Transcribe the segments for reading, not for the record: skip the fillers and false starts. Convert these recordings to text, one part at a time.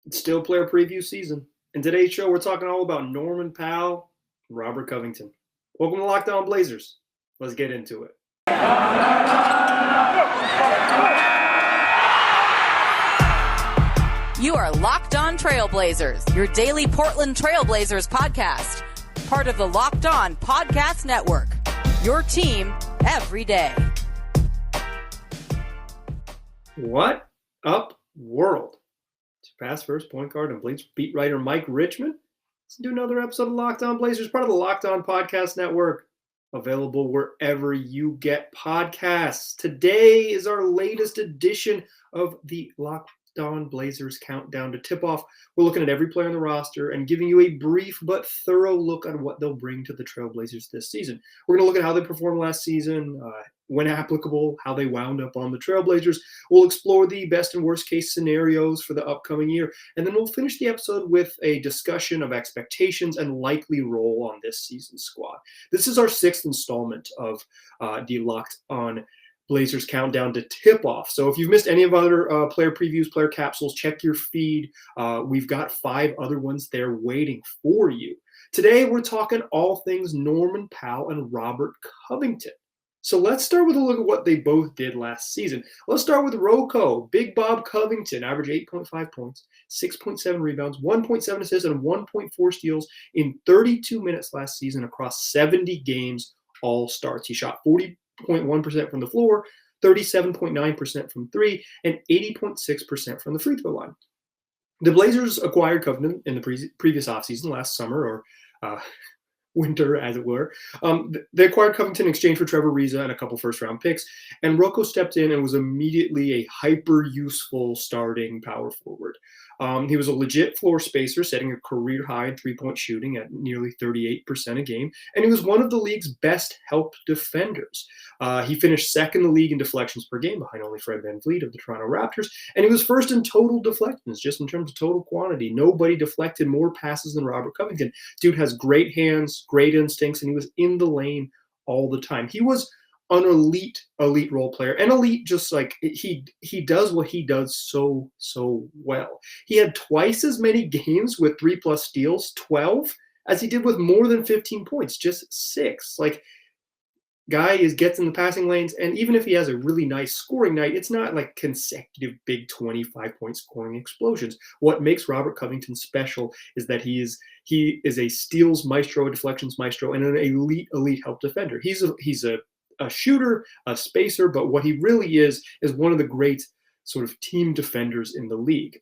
It's still player preview season. In today's show, we're talking all about Nolan Powell and Robert Covington. Welcome to Locked On Blazers. Let's get into it. You are Locked On Trailblazers, your daily Portland Trailblazers podcast. Part of the Locked On Podcast Network. Your team every day. What up, world? It's your past first point guard and Blazers beat writer Mike Richmond. Let's do another episode of Locked On Blazers, part of the Locked On Podcast Network. Available wherever you get podcasts. Today is our latest edition of the Locked On Blazers countdown to tip-off. We're looking at every player on the roster and giving you a brief but thorough look at what they'll bring to the Trailblazers this season. We're going to look at how they performed last season, when applicable, how they wound up on the Trailblazers. We'll explore the best and worst case scenarios for the upcoming year, and then we'll finish the episode with a discussion of expectations and likely role on this season's squad. This is our sixth installment of the Locked On Blazers countdown to tip-off. So if you've missed any of other player previews, player capsules, check your feed. We've got 5 other ones there waiting for you. Today, we're talking all things Nolan Powell and Robert Covington. So let's start with a look at what they both did last season. Let's start with Rocco. Big Bob Covington averaged 8.5 points, 6.7 rebounds, 1.7 assists, and 1.4 steals in 32 minutes last season across 70 games, all starts. He shot 40.1% from the floor, 37.9% from three, and 80.6% from the free throw line. The Blazers acquired Covington in the previous offseason, last summer, or winter, as it were. They acquired Covington in exchange for Trevor Ariza and a couple first-round picks, and Rocco stepped in and was immediately a hyper-useful starting power forward. He was a legit floor spacer, setting a career-high in three-point shooting at nearly 38% a game, and he was one of the league's best help defenders. He finished second in the league in deflections per game, behind only Fred VanVleet of the Toronto Raptors, and he was first in total deflections, just in terms of total quantity. Nobody deflected more passes than Robert Covington. Dude has great hands, great instincts, and he was in the lane all the time. He was an elite role player, and elite just like he does what he does so well. He had twice as many games with 3+ steals, 12, as he did with more than 15 points, just 6. Like, guy gets in the passing lanes, and even if he has a really nice scoring night, it's not like consecutive big 25-point scoring explosions. What makes Robert Covington special is that he is a steals maestro, a deflections maestro, and an elite help defender. He's a shooter, a spacer, but what he really is one of the great sort of team defenders in the league.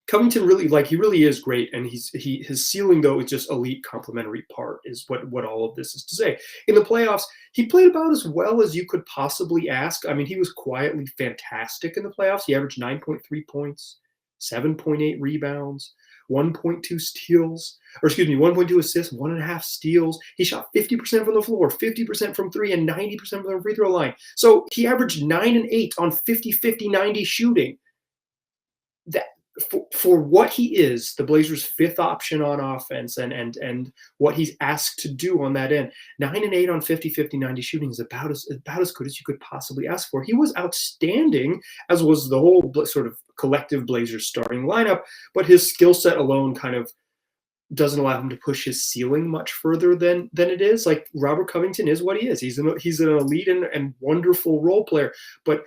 Covington really is great, and his ceiling, though, is just elite complementary part, is what all of this is to say. In the playoffs, he played about as well as you could possibly ask. I mean, he was quietly fantastic in the playoffs. He averaged 9.3 points, 7.8 rebounds, 1.2 steals, 1.2 assists, 1.5 steals. He shot 50% from the floor, 50% from three, and 90% from the free throw line. So he averaged 9 and 8 on 50-50-90 shooting. That for what he is, the Blazers' fifth option on offense, and what he's asked to do on that end, 9 and 8 on 50-50-90 shooting is about as good as you could possibly ask for. He was outstanding, as was the whole sort of collective Blazers starting lineup, but his skill set alone kind of doesn't allow him to push his ceiling much further than it is. Like, Robert Covington is what he is. He's an elite and wonderful role player, but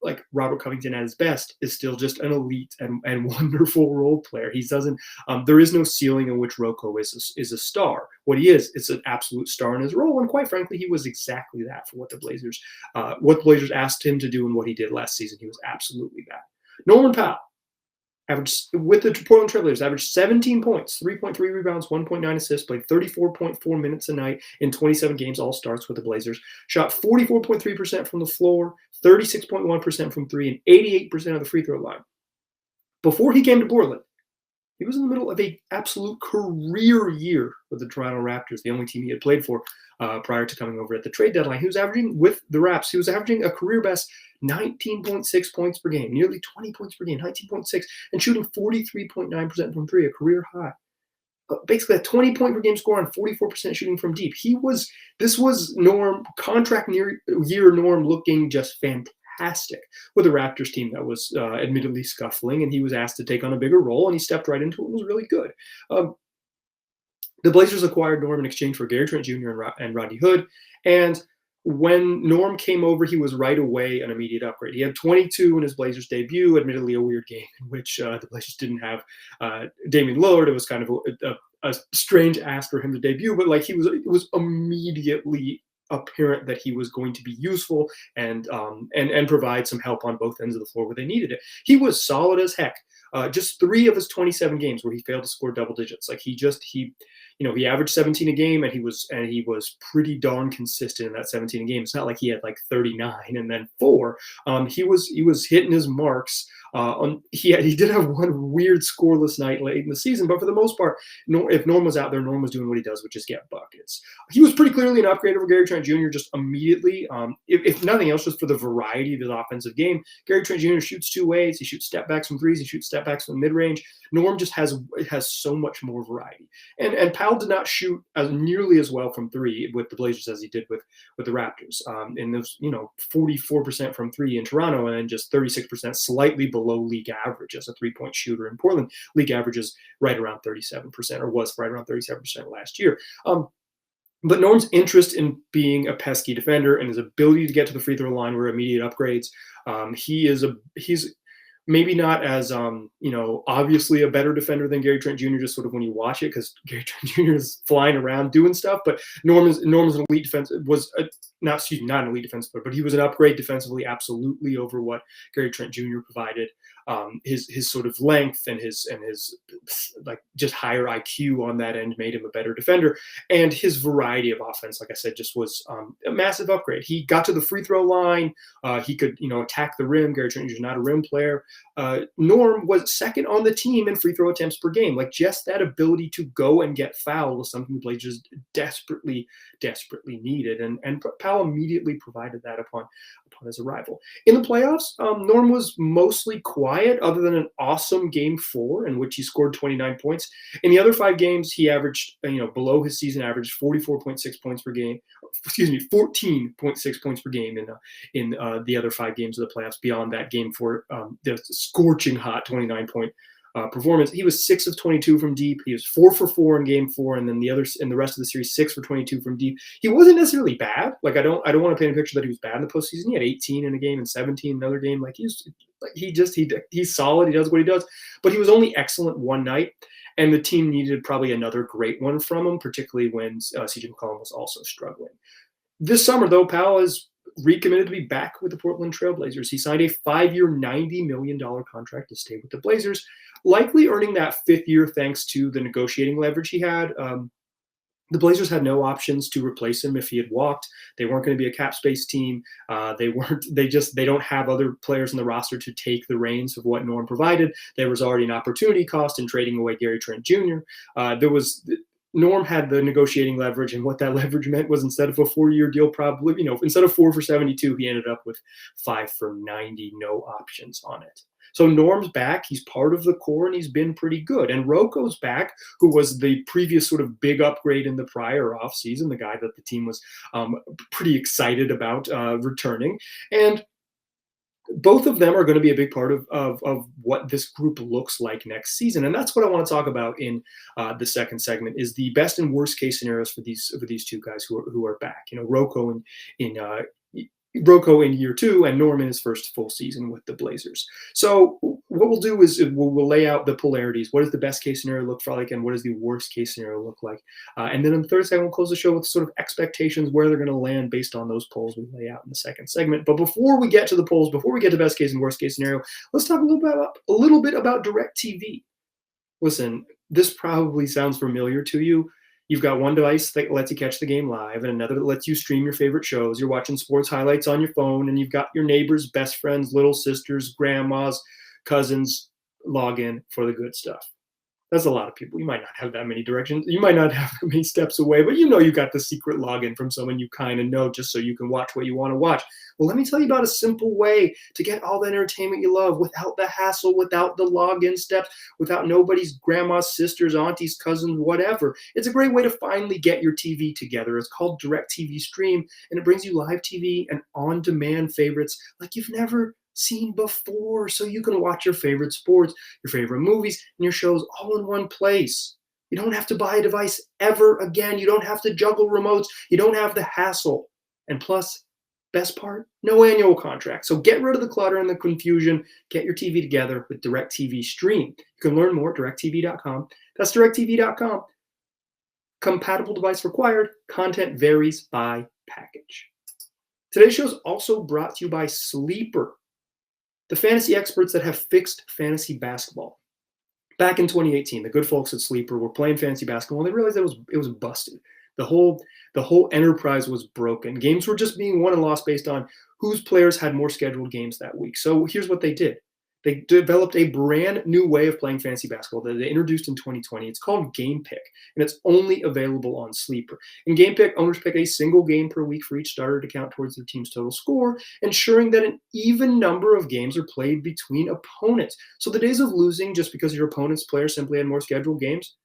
like Robert Covington at his best is still just an elite and wonderful role player. He doesn't. There is no ceiling in which Rocco is a star. What he is an absolute star in his role, and quite frankly, he was exactly that for what the Blazers asked him to do and what he did last season. He was absolutely that. Nolan Powell averaged, with the Portland Trailblazers, averaged 17 points, 3.3 rebounds, 1.9 assists, played 34.4 minutes a night in 27 games, all starts with the Blazers, shot 44.3% from the floor, 36.1% from three, and 88% of the free throw line. Before he came to Portland, he was in the middle of an absolute career year with the Toronto Raptors, the only team he had played for prior to coming over at the trade deadline. He was averaging, with the Raps, he was averaging a career best 19.6 points per game, nearly 20 points per game, 19.6, and shooting 43.9% from three, a career high. Basically a 20-point per game score on 44% shooting from deep. This was Norm, contract year Norm, looking just fantastic. fantastic with a Raptors team that was admittedly scuffling, and he was asked to take on a bigger role, and he stepped right into it and was really good. The Blazers acquired Norm in exchange for Gary Trent Jr. and Rodney Hood, and when Norm came over, he was right away an immediate upgrade. He had 22 in his Blazers debut, admittedly a weird game in which the Blazers didn't have Damian Lillard. It was kind of a strange ask for him to debut, but like it was immediately apparent that he was going to be useful and provide some help on both ends of the floor where they needed it. He was solid as heck. Just 3 of his 27 games where he failed to score double digits. Like he averaged 17 a game, and he was pretty darn consistent in that 17 a game. It's not like he had like 39 and then 4. He was hitting his marks. He did have one weird scoreless night late in the season, but for the most part, if Norm was out there, Norm was doing what he does, which is get buckets. He was pretty clearly an upgrade over Gary Trent Jr. just immediately. If nothing else, just for the variety of his offensive game. Gary Trent Jr. shoots 2 ways. He shoots step backs from threes. He shoots step backs from mid range. Norm just has so much more variety. And Powell did not shoot as nearly as well from 3 with the Blazers as he did with the Raptors. In those 44% from 3 in Toronto, and then just 36%, slightly below league average as a 3-point shooter. In Portland, league average is right around 37%, or was right around 37% last year. But Norm's interest in being a pesky defender and his ability to get to the free throw line were immediate upgrades. He's maybe not as obviously a better defender than Gary Trent Jr. just sort of when you watch it, because Gary Trent Jr. is flying around doing stuff. But Norm's an elite defense not an elite defensive, but he was an upgrade defensively, absolutely, over what Gary Trent Jr. provided. His sort of length and his like just higher IQ on that end made him a better defender, and his variety of offense, like I said, just was a massive upgrade. He got to the free throw line. He could attack the rim. Gary Trent Jr. is not a rim player. Norm was second on the team in free throw attempts per game. Like, just that ability to go and get fouled was something the Blazers desperately needed, and Powell immediately provided that upon his arrival. In the playoffs, Norm was mostly quiet, other than an awesome game 4 in which he scored 29 points. In the other 5 games, he averaged below his season average, 44.6 points per game. 14.6 points per game in the other 5 games of the playoffs. Beyond that game 4, the scorching hot 29-point performance. He was 6 of 22 from deep. He was 4 for 4 in game 4, and then the others in the rest of the series 6 for 22 from deep. He wasn't necessarily bad. Like, I don't want to paint a picture that he was bad in the postseason. He had 18 in a game and 17 in another game. Like, he's solid. He does what he does, but he was only excellent one night, and the team needed probably another great one from him, particularly when CJ McCollum was also struggling. This summer, though, Powell is recommitted to be back with the Portland Trail Blazers. He signed a 5-year, $90 million contract to stay with the Blazers, likely earning that 5th year thanks to the negotiating leverage he had. The Blazers had no options to replace him if he had walked. They weren't going to be a cap space team. They don't have other players in the roster to take the reins of what Norm provided. There was already an opportunity cost in trading away Gary Trent Jr. Norm had the negotiating leverage, and what that leverage meant was, instead of a 4-year deal, probably, instead of 4 for 72, he ended up with 5 for 90, no options on it. So Norm's back. He's part of the core, and he's been pretty good. And Rocco's back, who was the previous sort of big upgrade in the prior offseason, the guy that the team was pretty excited about returning. And both of them are going to be a big part of what this group looks like next season. And that's what I want to talk about in the second segment, is the best and worst case scenarios for these two guys who are back. Rocco in year 2 and Norm in his first full season with the Blazers. So what we'll do is we'll lay out the polarities. What does the best case scenario look like, and what does the worst case scenario look like? And then in the third segment, we'll close the show with sort of expectations, where they're going to land based on those polls we lay out in the second segment. But before we get to the polls, before we get to best case and worst case scenario, let's talk a little bit about Directv. Listen, this probably sounds familiar to you. You've got one device that lets you catch the game live, and another that lets you stream your favorite shows. You're watching sports highlights on your phone, and you've got your neighbors, best friends, little sisters, grandmas, cousins log in for the good stuff. That's a lot of people. You might not have that many directions. You might not have that many steps away, but you got the secret login from someone you kind of know just so you can watch what you want to watch. Well, let me tell you about a simple way to get all the entertainment you love without the hassle, without the login steps, without nobody's grandma's, sisters, aunties, cousins, whatever. It's a great way to finally get your TV together. It's called Directv Stream, and it brings you live TV and on-demand favorites like you've never seen before, so you can watch your favorite sports, your favorite movies, and your shows all in one place. You don't have to buy a device ever again. You don't have to juggle remotes. You don't have the hassle. And plus, best part, no annual contract. So get rid of the clutter and the confusion. Get your TV together with Directv Stream. You can learn more at directv.com. That's directv.com. Compatible device required. Content varies by package. Today's show is also brought to you by Sleeper, the fantasy experts that have fixed fantasy basketball. Back in 2018, the good folks at Sleeper were playing fantasy basketball, and they realized it was busted. The whole enterprise was broken. Games were just being won and lost based on whose players had more scheduled games that week. So here's what they did. They developed a brand new way of playing fantasy basketball that they introduced in 2020. It's called Game Pick, and it's only available on Sleeper. In Game Pick, owners pick a single game per week for each starter to count towards their team's total score, ensuring that an even number of games are played between opponents. So the days of losing just because your opponent's players simply had more scheduled games,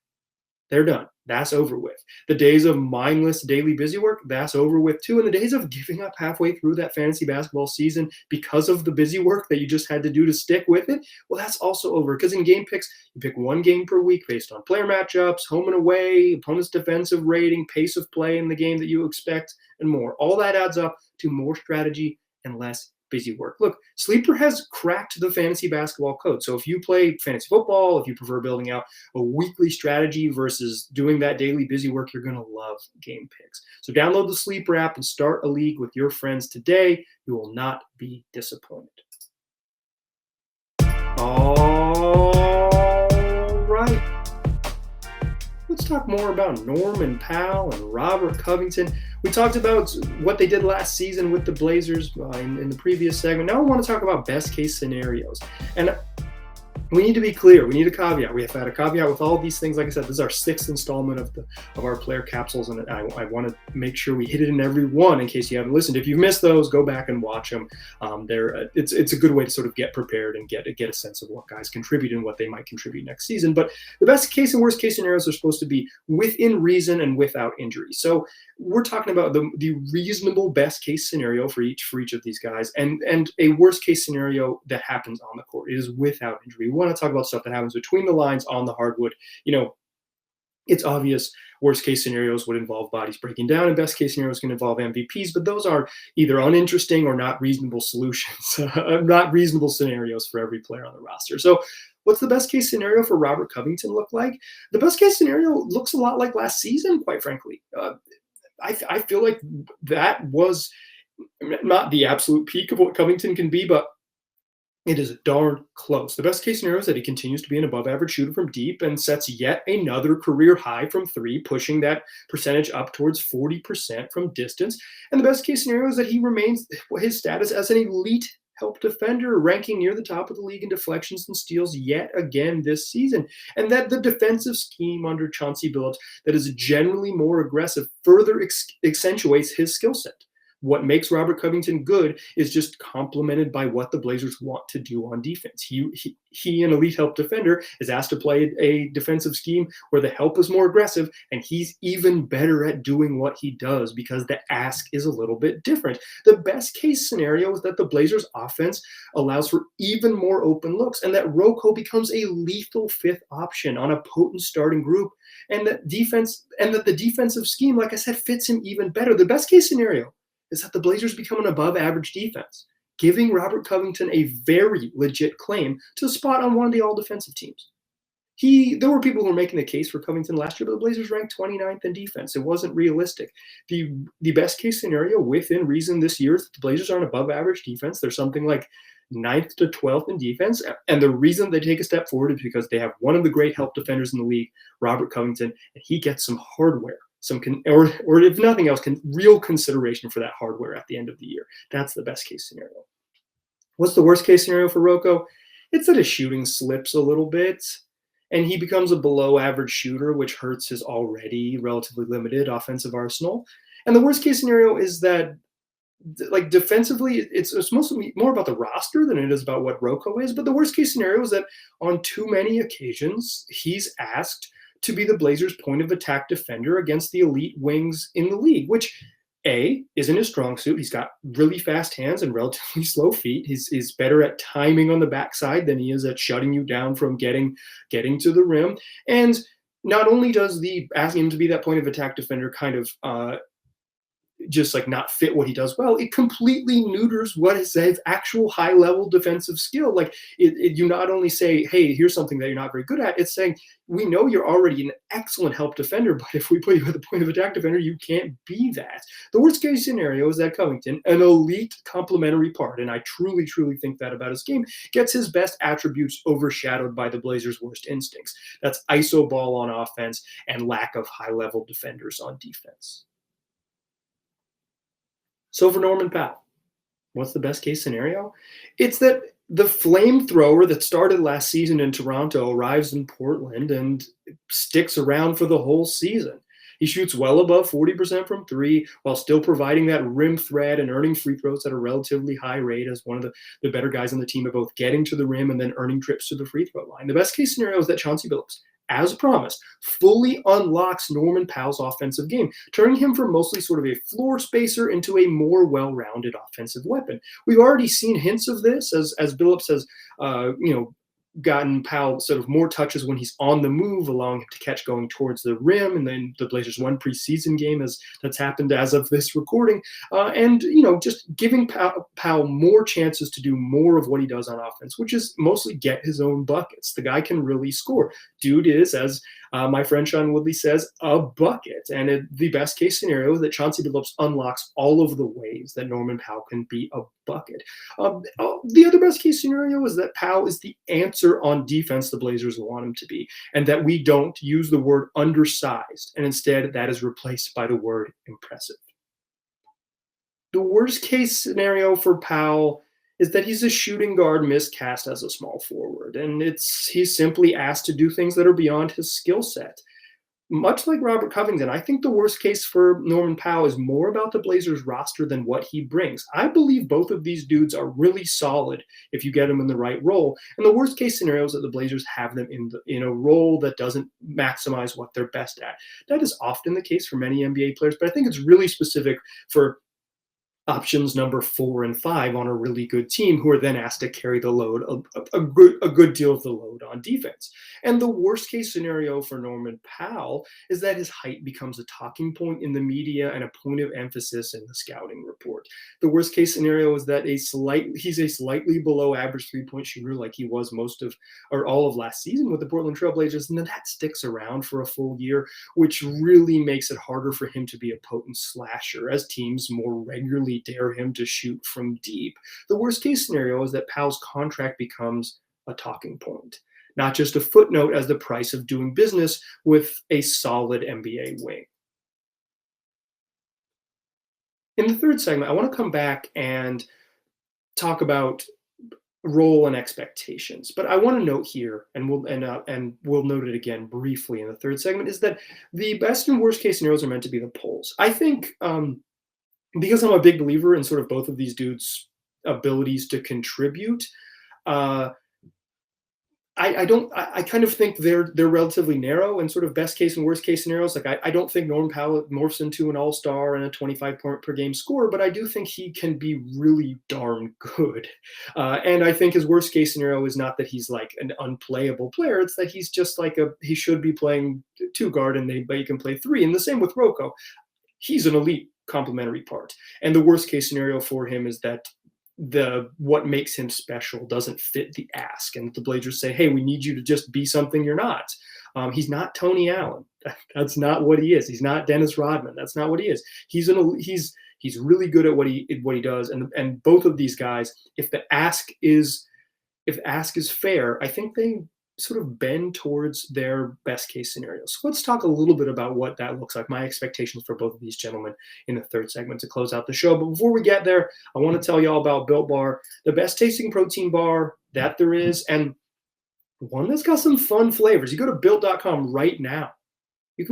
they're done. That's over with. The days of mindless daily busy work, that's over with too. And the days of giving up halfway through that fantasy basketball season because of the busy work that you just had to do to stick with it, well, that's also over. Because in game picks, you pick one game per week based on player matchups, home and away, opponent's defensive rating, pace of play in the game that you expect, and more. All that adds up to more strategy and less busy work. Look, Sleeper has cracked the fantasy basketball code. So if you play fantasy football, if you prefer building out a weekly strategy versus doing that daily busy work, you're going to love Game Picks. So download the Sleeper app and start a league with your friends today. You will not be disappointed. All right. Let's talk more about Nolan Powell and Robert Covington. We talked about what they did last season with the Blazers in the previous segment. Now I want to talk about best case scenarios. And we need to be clear. We need a caveat. We have had a caveat with all of these things. Like I said, this is our 6th installment of our player capsules, and I want to make sure we hit it in every one in case you haven't listened. If you've missed those, go back and watch them. It's a good way to sort of get prepared and get a sense of what guys contribute and what they might contribute next season. But the best case and worst case scenarios are supposed to be within reason and without injury. So we're talking about the reasonable best case scenario for each of these guys, and a worst case scenario that happens on the court. It is without injury. We want to talk about stuff that happens between the lines on the hardwood. It's obvious worst case scenarios would involve bodies breaking down, and best case scenarios can involve MVPs, but those are either uninteresting or not reasonable solutions, not reasonable scenarios for every player on the roster. So what's the best case scenario for Robert Covington look like? The best case scenario looks a lot like last season, quite frankly. I feel like that was not the absolute peak of what Covington can be, but it is darn close. The best case scenario is that he continues to be an above average shooter from deep and sets yet another career high from three, pushing that percentage up towards 40% from distance. And the best case scenario is that he remains his status as an elite help defender, ranking near the top of the league in deflections and steals yet again this season. And that the defensive scheme under Chauncey Billups that is generally more aggressive further accentuates his skill set. What makes Robert Covington good is just complemented by what the Blazers want to do on defense. He an elite help defender, is asked to play a defensive scheme where the help is more aggressive, and he's even better at doing what he does because the ask is a little bit different. The best case scenario is that the Blazers offense allows for even more open looks, and that Rocco becomes a lethal fifth option on a potent starting group, and that the defensive scheme, like I said, fits him even better. The best case scenario is that the Blazers become an above-average defense, giving Robert Covington a very legit claim to the spot on one of the all-defensive teams. There were people who were making the case for Covington last year, but the Blazers ranked 29th in defense. It wasn't realistic. The best-case scenario within reason this year is that the Blazers are an above-average defense. They're something like 9th to 12th in defense, and the reason they take a step forward is because they have one of the great help defenders in the league, Robert Covington, and he gets some hardware. Or if nothing else, real consideration for that hardware at the end of the year. That's the best case scenario. What's the worst case scenario for Rocco? It's that his shooting slips a little bit. and he becomes a below average shooter, which hurts his already relatively limited offensive arsenal. And the worst case scenario is that, like, defensively, it's mostly more about the roster than it is about what Rocco is. But the worst case scenario is that on too many occasions, he's asked to be the Blazers' point of attack defender against the elite wings in the league, which isn't his strong suit. He's got really fast hands and relatively slow feet. He's better at timing on the backside than he is at shutting you down from getting to the rim. And not only does the asking him to be that point of attack defender kind of just like not fit what he does well, it completely neuters what is his actual high level defensive skill. Like you not only say, hey, here's something that you're not very good at, it's saying, we know you're already an excellent help defender, but if we put you at the point of attack defender, you can't be that. The worst case scenario is that Covington, an elite complementary part, and I truly, truly think that about his game, gets his best attributes overshadowed by the Blazers' worst instincts. That's iso ball on offense and lack of high level defenders on defense. So for Norman Powell, what's the best case scenario? It's that the flamethrower that started last season in Toronto arrives in Portland and sticks around for the whole season. He shoots well above 40% from three while still providing that rim threat and earning free throws at a relatively high rate as one of the better guys on the team at both getting to the rim and then earning trips to the free throw line. The best case scenario is that Chauncey Billups, as promised, fully unlocks Norman Powell's offensive game, turning him from mostly sort of a floor spacer into a more well-rounded offensive weapon. We've already seen hints of this as Billups has, gotten Powell sort of more touches when he's on the move, allowing him to catch going towards the rim. And then the Blazers' one preseason game that's happened as of this recording. And just giving Powell more chances to do more of what he does on offense, which is mostly get his own buckets. The guy can really score. Dude is, as my friend Sean Woodley says, a bucket. And the best case scenario is that Chauncey Billups unlocks all of the ways that Norman Powell can be a bucket. The other best case scenario is that Powell is the answer on defense the Blazers want him to be, and that we don't use the word undersized, and instead that is replaced by the word impressive. The worst case scenario for Powell is that he's a shooting guard miscast as a small forward, and he's simply asked to do things that are beyond his skill set. Much like Robert Covington, I think the worst case for Norman Powell is more about the Blazers roster than what he brings. I believe both of these dudes are really solid if you get them in the right role. And the worst case scenario is that the Blazers have them in a role that doesn't maximize what they're best at. That is often the case for many NBA players, but I think it's really specific for options number 4 and 5 on a really good team, who are then asked to carry the load, a good deal of the load on defense. And the worst case scenario for Norman Powell is that his height becomes a talking point in the media and a point of emphasis in the scouting report. The worst case scenario is that he's a slightly below average 3-point shooter, like he was most of or all of last season with the Portland Trail Blazers, and then that sticks around for a full year, which really makes it harder for him to be a potent slasher as teams more regularly dare him to shoot from deep. The worst case scenario is that Powell's contract becomes a talking point, not just a footnote as the price of doing business with a solid NBA wing. In the third segment, I want to come back and talk about role and expectations. But I want to note here, and we'll note it again briefly in the third segment, is that the best and worst case scenarios are meant to be the poles. I think because I'm a big believer in sort of both of these dudes' abilities to contribute, I kind of think they're relatively narrow in sort of best case and worst case scenarios. Like I don't think Norman Powell morphs into an all-star and a 25 point per game scorer, but I do think he can be really darn good. And I think his worst case scenario is not that he's like an unplayable player. It's that he's just like he should be playing 2 guard but he can play 3. And the same with Rocco. He's an elite complementary part. And the worst case scenario for him is that what makes him special doesn't fit the ask, and the Blazers say, hey, we need you to just be something you're not. He's not Tony Allen. That's not what he is. He's not Dennis Rodman. That's not what he is. He's really good at what he does. And both of these guys, if the ask is fair, I think they sort of bend towards their best case scenarios. So let's talk a little bit about what that looks like, my expectations for both of these gentlemen in the third segment to close out the show. But before we get there, I want to tell you all about Built Bar, the best tasting protein bar that there is. And one that's got some fun flavors. You go to built.com right now. You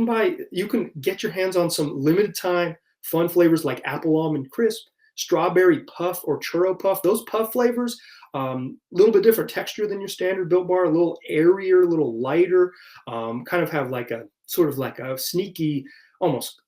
can get your hands on some limited time fun flavors like apple almond crisp, strawberry puff, or churro puff. Those puff flavors, a little bit different texture than your standard Built Bar, a little airier, a little lighter, kind of have like a sort of like a sneaky, almost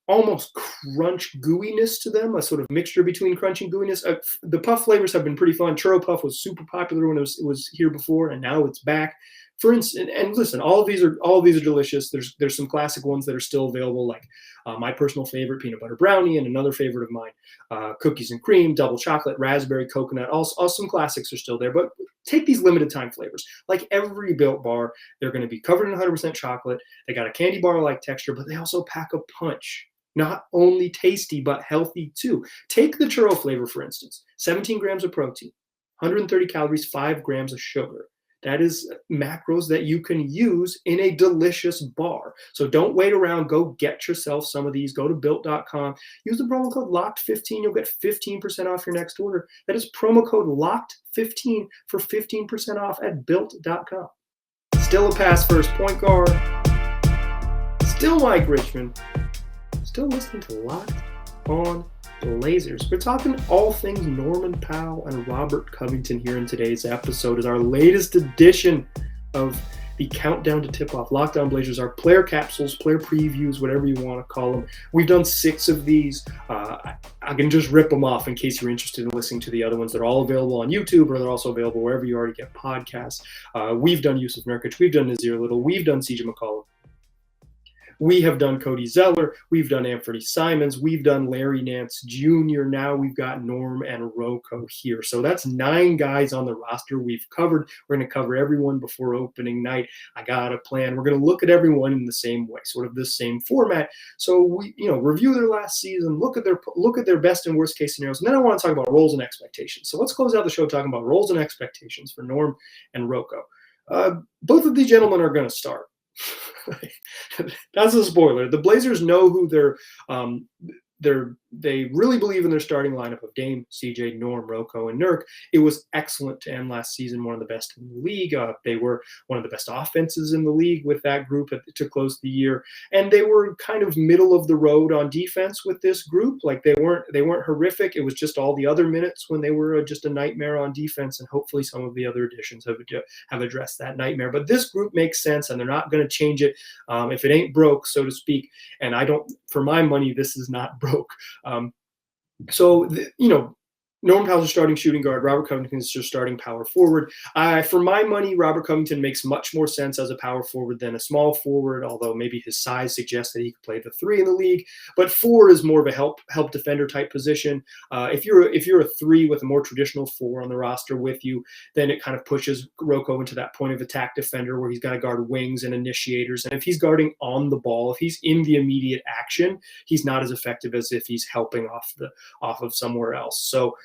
crunch gooiness to them, a sort of mixture between crunch and gooiness. The puff flavors have been pretty fun. Churro puff was super popular when it was here before, and now it's back. For instance, and listen, all of these are delicious. There's some classic ones that are still available, like my personal favorite, peanut butter brownie, and another favorite of mine, cookies and cream, double chocolate, raspberry, coconut. All some classics are still there. But take these limited time flavors. Like every Built Bar, they're going to be covered in 100% chocolate. They got a candy bar-like texture, but they also pack a punch. Not only tasty, but healthy too. Take the churro flavor, for instance. 17 grams of protein, 130 calories, 5 grams of sugar. That is macros that you can use in a delicious bar. So don't wait around. Go get yourself some of these. Go to built.com. Use the promo code LOCKED15. You'll get 15% off your next order. That is promo code LOCKED15 for 15% off at built.com. Still a pass first point guard. Still Mike Richmond. Still listening to Locked On Blazers. We're talking all things Norman Powell and Robert Covington here in today's episode. Is our latest edition of the countdown to tip-off. Locked On Blazers, our player capsules, player previews, whatever you want to call them. We've done 6 of these. I can just rip them off in case you're interested in listening to the other ones. They're all available on YouTube, or they're also available wherever you already get podcasts. We've done Yusuf Nurkic. We've done Nazir Little. We've done CJ McCollum. We have done Cody Zeller. We've done Anthony Simons. We've done Larry Nance Jr. Now we've got Norm and Rocco here. So that's 9 guys on the roster we've covered. We're going to cover everyone before opening night. I got a plan. We're going to look at everyone in the same way, sort of the same format. So we, review their last season, look at their best and worst case scenarios, and then I want to talk about roles and expectations. So let's close out the show talking about roles and expectations for Norm and Rocco. Both of these gentlemen are going to start. That's a spoiler. The Blazers know who they really believe in their starting lineup of Dame, CJ, Norm, Rocco, and Nurk. It was excellent to end last season, one of the best in the league. They were one of the best offenses in the league with that group to close the year, and they were kind of middle of the road on defense with this group. Like they weren't horrific. It was just all the other minutes when they were just a nightmare on defense, and hopefully some of the other additions have addressed that nightmare. But this group makes sense, and they're not going to change it if it ain't broke, so to speak. And for my money, this is not broke. Norman Powell's a starting shooting guard. Robert Covington is just starting power forward. For my money, Robert Covington makes much more sense as a power forward than a small forward, although maybe his size suggests that he could play the 3 in the league. But 4 is more of a help defender type position. If you're a 3 with a more traditional 4 on the roster with you, then it kind of pushes Rocco into that point of attack defender where he's got to guard wings and initiators. And if he's guarding on the ball, if he's in the immediate action, he's not as effective as if he's helping off of somewhere else. So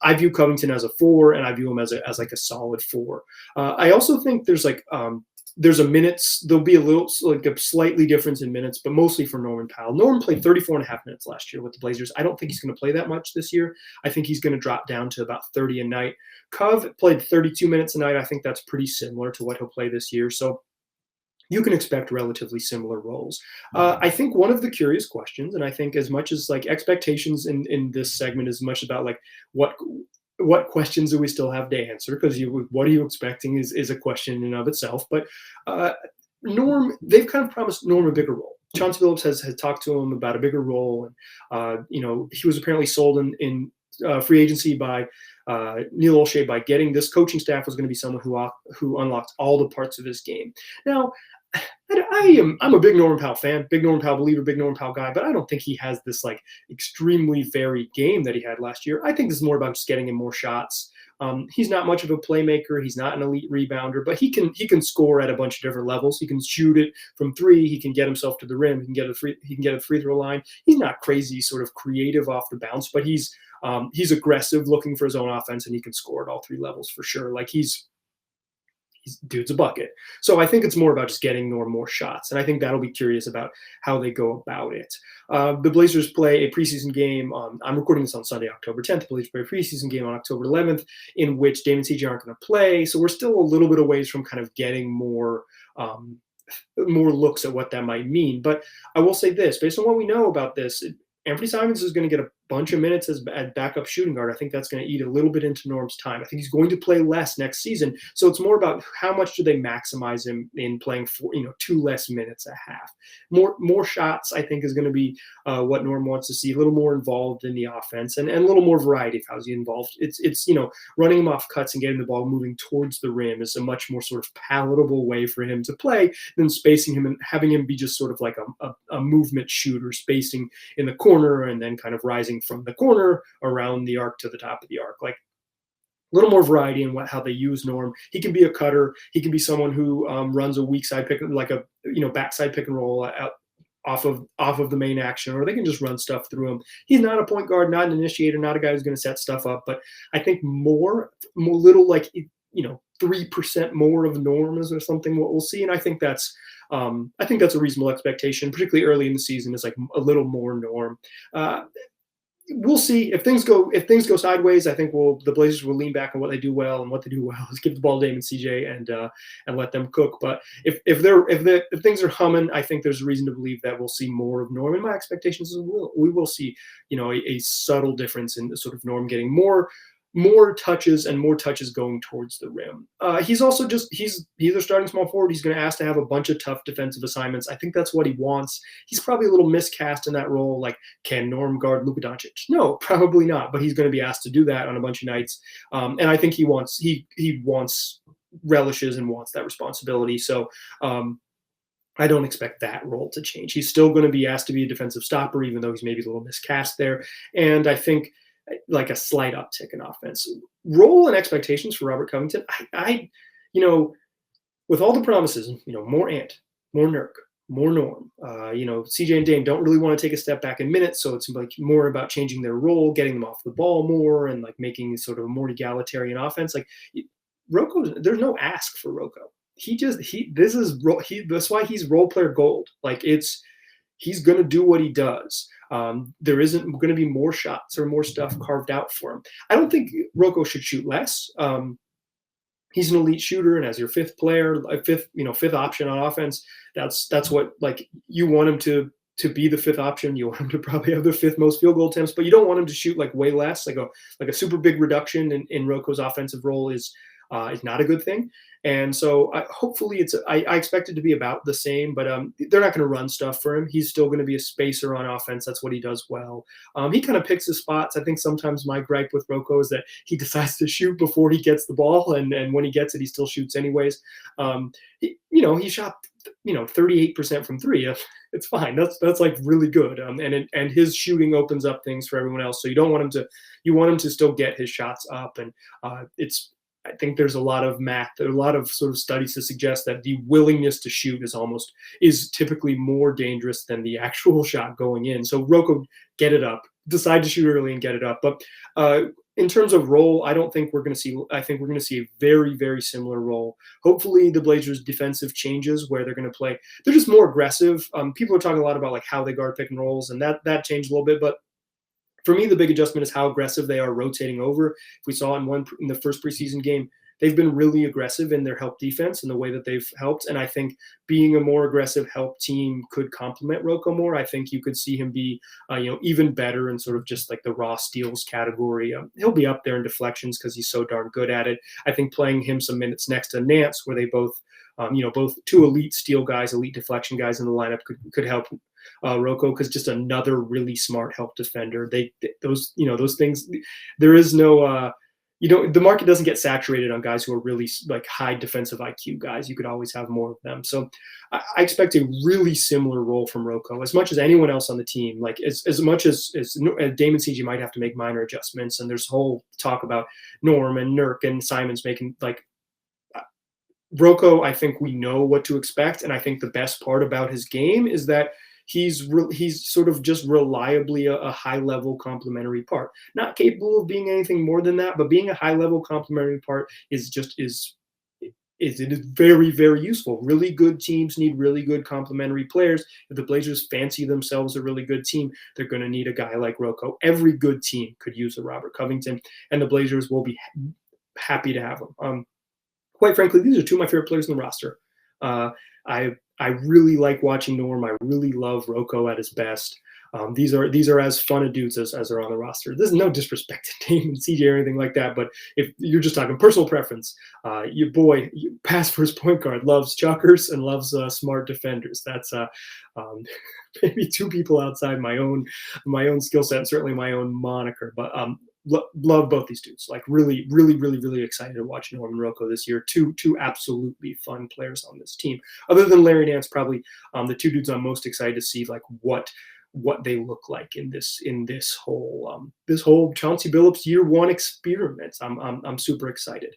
I view Covington as a 4, and I view him as like a solid 4. I also think there's a minutes. There'll be a slightly difference in minutes, but mostly for Norman Powell. Norman played 34.5 minutes last year with the Blazers. I don't think he's going to play that much this year. I think he's going to drop down to about 30 a night. Cov played 32 minutes a night. I think that's pretty similar to what he'll play this year. So you can expect relatively similar roles. I think one of the curious questions, and I think as much as like expectations in this segment is much about like what questions do we still have to answer? Because what are you expecting is a question in and of itself. But Norm, they've kind of promised Norm a bigger role. Chauncey Billups has talked to him about a bigger role, and he was apparently sold in free agency by Neil Olshey by getting this coaching staff was going to be someone who unlocked all the parts of his game. Now, I'm a big Norman Powell fan, big Norman Powell believer, big Norman Powell guy, but I don't think he has this like extremely varied game that he had last year. I think this is more about just getting him more shots. He's not much of a playmaker. He's not an elite rebounder, but he can score at a bunch of different levels. He can shoot it from 3. He can get himself to the rim. He can get a free throw line. He's not crazy, sort of creative off the bounce, but he's aggressive, looking for his own offense, and he can score at all 3 levels for sure. Like he's dude's a bucket. So I think it's more about just getting more shots, and I think that'll be curious about how they go about it. The Blazers play a preseason game. I'm recording this on Sunday, October 10th. The Blazers play a preseason game on October 11th, in which Dame and CJ aren't going to play. So we're still a little bit of ways from kind of getting more looks at what that might mean. But I will say this, based on what we know about this, Anthony Simons is going to get a bunch of minutes as backup shooting guard. I think that's going to eat a little bit into Norm's time. I think he's going to play less next season. So it's more about how much do they maximize him in playing 2 less minutes a half. More shots, I think, is going to be what Norm wants to see. A little more involved in the offense and a little more variety of how's he involved. It's running him off cuts and getting the ball moving towards the rim is a much more sort of palatable way for him to play than spacing him and having him be just sort of like a movement shooter, spacing in the corner and then kind of rising from the corner around the arc to the top of the arc. Like a little more variety in how they use Norm. He can be a cutter. He can be someone who runs a weak side pick, like a backside pick and roll out off of the main action, or they can just run stuff through him. He's not a point guard, not an initiator, not a guy who's going to set stuff up. But I think more little like 3% more of Norm is or something what we'll see, and I think that's a reasonable expectation, particularly early in the season. Is like a little more Norm. We'll see if things go sideways. I think the Blazers will lean back on what they do well, and what they do well is give the ball to Dame and CJ and let them cook. But if things are humming, I think there's a reason to believe that we'll see more of Norm. And my expectations is we will see a subtle difference in the sort of Norm getting more touches and more touches going towards the rim. He's also he's either starting small forward. He's going to ask to have a bunch of tough defensive assignments. I think that's what he wants. He's probably a little miscast in that role. Like, can Norm guard Luka Doncic? No, probably not. But he's going to be asked to do that on a bunch of nights. And I think he wants relishes and wants that responsibility. So I don't expect that role to change. He's still going to be asked to be a defensive stopper, even though he's maybe a little miscast there. And I think like a slight uptick in offense. Role and expectations for Robert Covington, I with all the promises, more Ant, more Nurk, more Norm, CJ and Dame don't really want to take a step back in minutes, so it's like more about changing their role, getting them off the ball more, and like making sort of a more egalitarian offense. Like Rocco, there's no ask for Rocco. That's why he's role player gold. Like he's going to do what he does. There isn't going to be more shots or more stuff carved out for him. I don't think Rocco should shoot less. He's an elite shooter, and as your fifth player, fifth option on offense, that's what like you want him to be the fifth option. You want him to probably have the fifth most field goal attempts, but you don't want him to shoot like way less. Like a super big reduction in Rocco's offensive role is not a good thing. And so hopefully I expect it to be about the same, but they're not going to run stuff for him. He's still going to be a spacer on offense. That's what he does well. He kind of picks his spots. I think sometimes my gripe with Rocco is that he decides to shoot before he gets the ball, and when he gets it, he still shoots anyways. He shot 38% from three. It's fine. That's like really good. And his shooting opens up things for everyone else. So you don't want him to. You want him to still get his shots up, and I think there's a lot of math, there are a lot of sort of studies to suggest that the willingness to shoot is typically more dangerous than the actual shot going in. So Rocco, get it up, decide to shoot early and get it up. But in terms of role, I think we're going to see a very, very similar role. Hopefully the Blazers defensive changes where they're going to play. They're just more aggressive. People are talking a lot about like how they guard pick and rolls, and that changed a little bit, but for me, the big adjustment is how aggressive they are rotating over. If we saw in the first preseason game, they've been really aggressive in their help defense and the way that they've helped. And I think being a more aggressive help team could complement Rocco more. I think you could see him be, even better in sort of just like the raw steals category. He'll be up there in deflections because he's so darn good at it. I think playing him some minutes next to Nance, where they both two elite steal guys, elite deflection guys in the lineup could help Rocco, because just another really smart help defender. Those things. There is no the market doesn't get saturated on guys who are really like high defensive IQ guys. You could always have more of them. So I expect a really similar role from Rocco, as much as anyone else on the team. Like as much as Dame and CJ might have to make minor adjustments, and there's whole talk about Norm and Nurk and Simons making like. Rocco, I think we know what to expect, and I think the best part about his game is that he's sort of just reliably a high-level complementary part. Not capable of being anything more than that, but being a high-level complementary part is it is very, very useful. Really good teams need really good complementary players. If the Blazers fancy themselves a really good team, they're going to need a guy like Rocco. Every good team could use a Robert Covington, and the Blazers will be happy to have him. Quite frankly, these are two of my favorite players in the roster. I really like watching Norm. I really love Rocco at his best. These are as fun of dudes as are on the roster. There's no disrespect to Dame and CJ or anything like that, but if you're just talking personal preference, your pass first point guard loves chuckers and loves smart defenders. That's maybe two people outside my own skill set and certainly my own moniker, but love both these dudes. Like really, really, really, really excited to watch Norman Rocco this year. Two absolutely fun players on this team. Other than Larry Nance, probably the two dudes I'm most excited to see, like what they look like in this whole Chauncey Billups year one experiment. I'm super excited.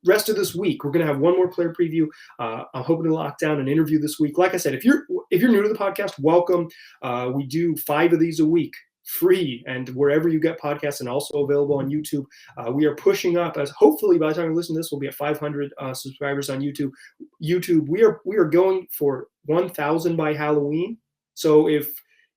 Rest of this week, we're gonna have one more player preview. I'm hoping to lock down an interview this week. Like I said, if you're new to the podcast, welcome. We do 5 of these a week, free, and wherever you get podcasts, and also available on YouTube. We are pushing up, as hopefully by the time you listen to this, we'll be at 500 subscribers on YouTube. We are going for 1,000 by Halloween. So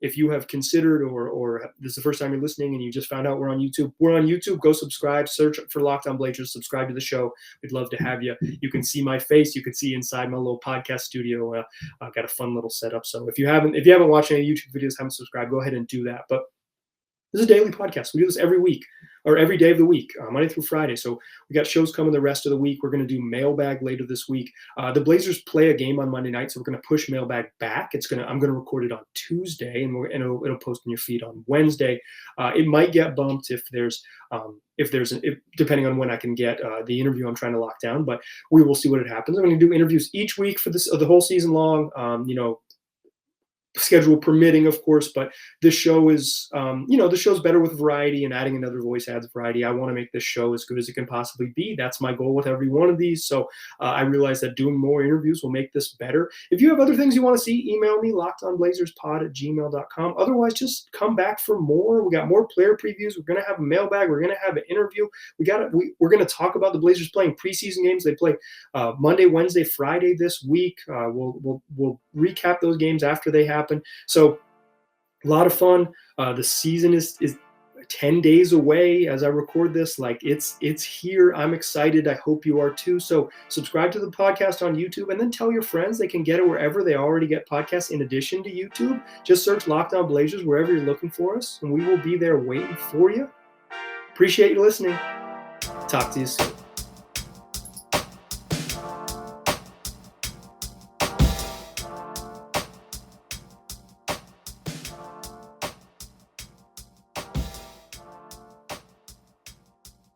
if you have considered or this is the first time you're listening and you just found out we're on YouTube, go subscribe, search for Locked On Blazers, subscribe to the show. We'd love to have you. You can see my face. You can see inside my little podcast studio. I've got a fun little setup. So if you haven't watched any YouTube videos, haven't subscribed, go ahead and do that. But this is a daily podcast. We do this every week or every day of the week, Monday through Friday. So we got shows coming the rest of the week. We're going to do mailbag later this week. The Blazers play a game on Monday night, so we're going to push mailbag back. I'm going to record it on Tuesday, and it'll post in your feed on Wednesday. It might get bumped if depending on when I can get the interview I'm trying to lock down, but we will see what happens. I'm going to do interviews each week for the whole season long. Schedule permitting, of course, but this show is, the show's better with variety, and adding another voice adds variety. I want to make this show as good as it can possibly be. That's my goal with every one of these. So I realize that doing more interviews will make this better. If you have other things you want to see, email me, lockedonblazerspod@gmail.com. Otherwise, just come back for more. We got more player previews. We're going to have a mailbag. We're going to have an interview. We're going to talk about the Blazers playing preseason games. They play Monday, Wednesday, Friday this week. We'll recap those games after they happen. So a lot of fun. The season is 10 days away as I record this. Like it's here. I'm excited. I hope you are too. So subscribe to the podcast on YouTube, and then tell your friends they can get it wherever they already get podcasts in addition to YouTube. Just search Locked On Blazers wherever you're looking for us, and we will be there waiting for you. Appreciate you listening. Talk to you soon.